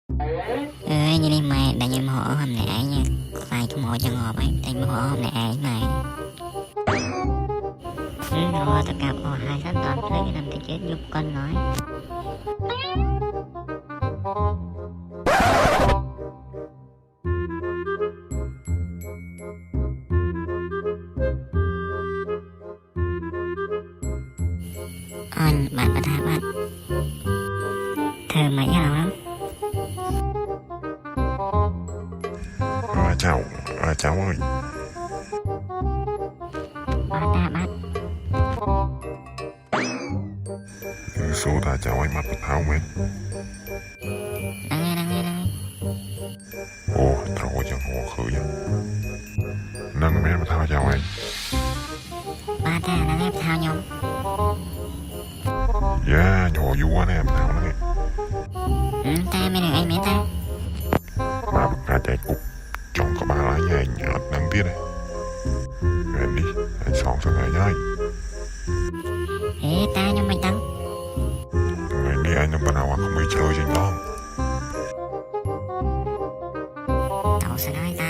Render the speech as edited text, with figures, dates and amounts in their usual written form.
Như đi mày đã nhận hộ hôm nay nha. Phải trong hộ cho ngọt ấy. Tại hộ hôm nay này. Rồi tất cả họ hai sát toàn lấy cái làm cái chết giúp con nói. Anh bạn có thả bạn. Thơ mấy nào lắm. Cháu ơi. Bạn ta bạn. Số ta cháu ấy mặt tháo men. Đang nghe. Ồ, tháo chẳng hồ khử nha. Nâng men mà tháo cháu ấy. Bạn ta đang ép thao nhau. Dạ, nhỏ vua nè mà tháo nè. Ta mới được anh mấy ta. Mà bật ra chạy cục. Chọn có ba lá nhà anh nhợt nâng tiết này. Anh đi, anh xong sang ngày nhá. Ê ta nhưng mày tăng. Ngày đi anh không nào không bị chơi trên đó. Cậu sẽ nói ta